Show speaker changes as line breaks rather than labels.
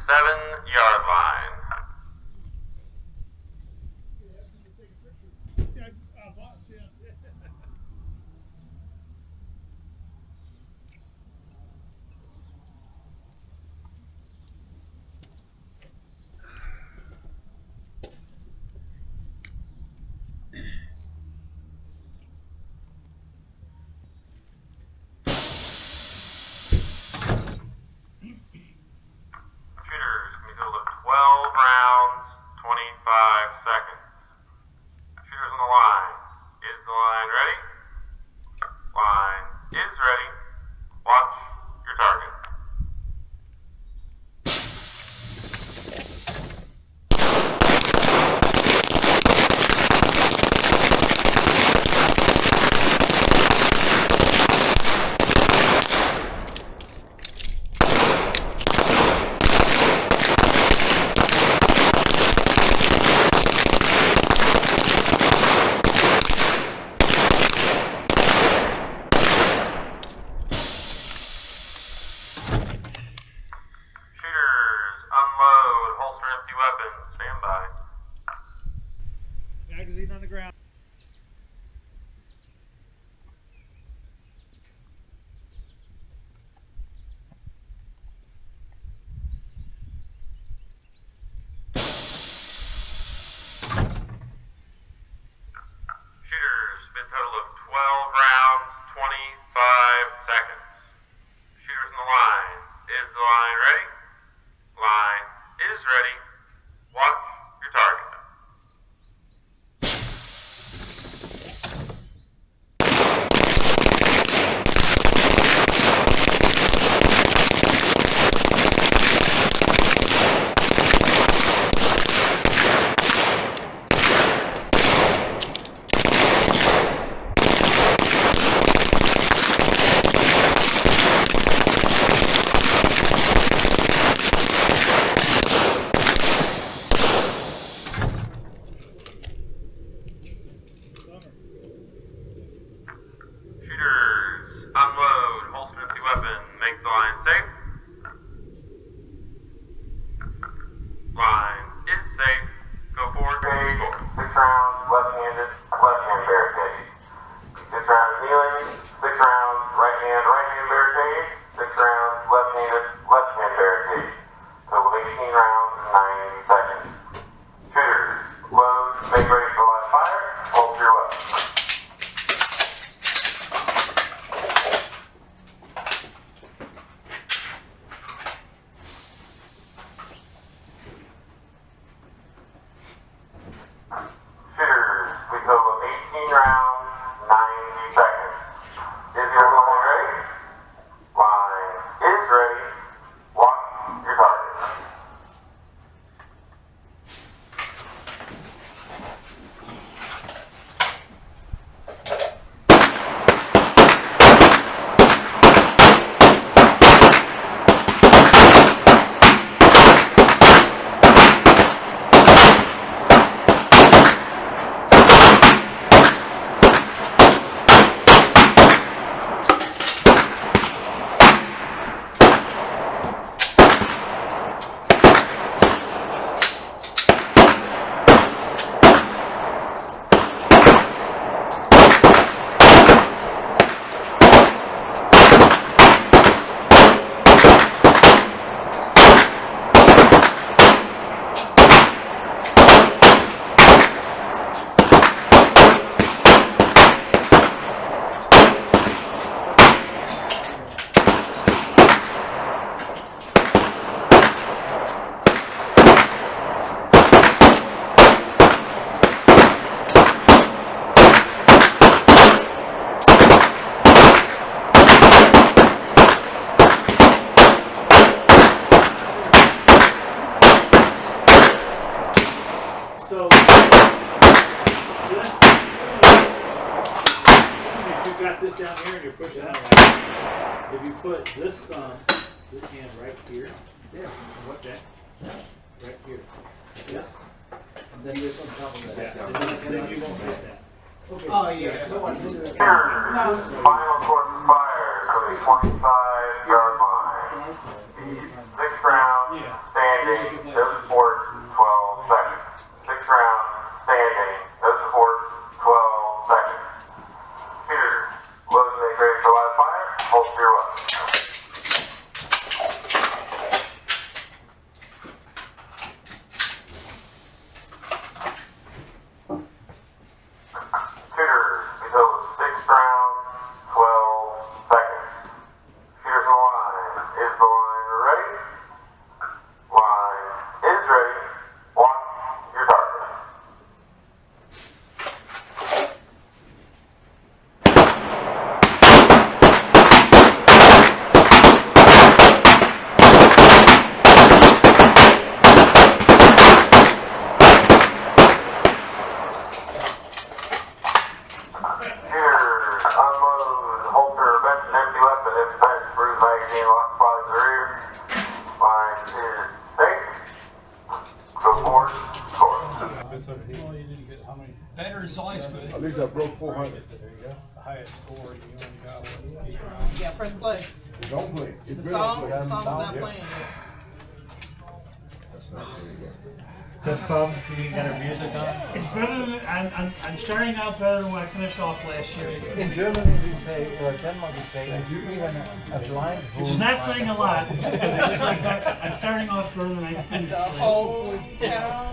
7-yard line. Shooters, can we go to 12 rounds, 25 seconds. Shooters on the line. Is the line ready? Line is ready. Watch your target.
Magazine on the ground.
Shooters, been total of 12 rounds, 25 seconds. Shooters on the line. Is the line ready? Line is ready. Watch your target. Shooters, unload, holster empty weapon, make the line safe. Line is safe. Go forward, score.
6 rounds, left-handed, left-hand barricade. 6 rounds kneeling, 6 rounds, right-hand barricade. 6 rounds, left-handed, left-hand barricade. Total of 18 rounds, 90 seconds. Shooters, load, make ready for live fire, hold your weapon. Shooters, we total of 18 rounds, 90 seconds. Is your line ready? Line is ready. Watch your target.
So, if you got this down here and you're pushing out like that, if you put this hand right here, there, and what that, right here, yeah,
And then this on top of that.
and then you won't miss that.
Okay. Oh, yeah.
Shooters, final course of fire for the 25-yard line. 6 rounds,
Yeah.
standing. standing, no support, 12 seconds. 6 rounds, standing, no support, 12 seconds. Shooters, load and make ready for live fire. Hold your weapon. Shooters, we go 6 rounds, 12 seconds. Shooters on the line. Is the line ready? Line is ready. Watch your target. Shooters, unload, holster, bench, and empty weapon. If defense, bruise magazine, lock slide to the rear. Line is safe. Go forward, score.
Better is always good.
At least I broke 400.
The highest score you only got was 8 rounds.
Yeah, press play.
Don't play. It's
The
been
song's
played.
not
Yeah.
playing yet.
That's not very good.
Just problem if you can get our music on.
It's better than, I'm starting out better than when I finished off last year.
In Germany we say, or Denmark we say, even a blind
Which is not saying a lot. I'm starting off better than I finished.
The whole town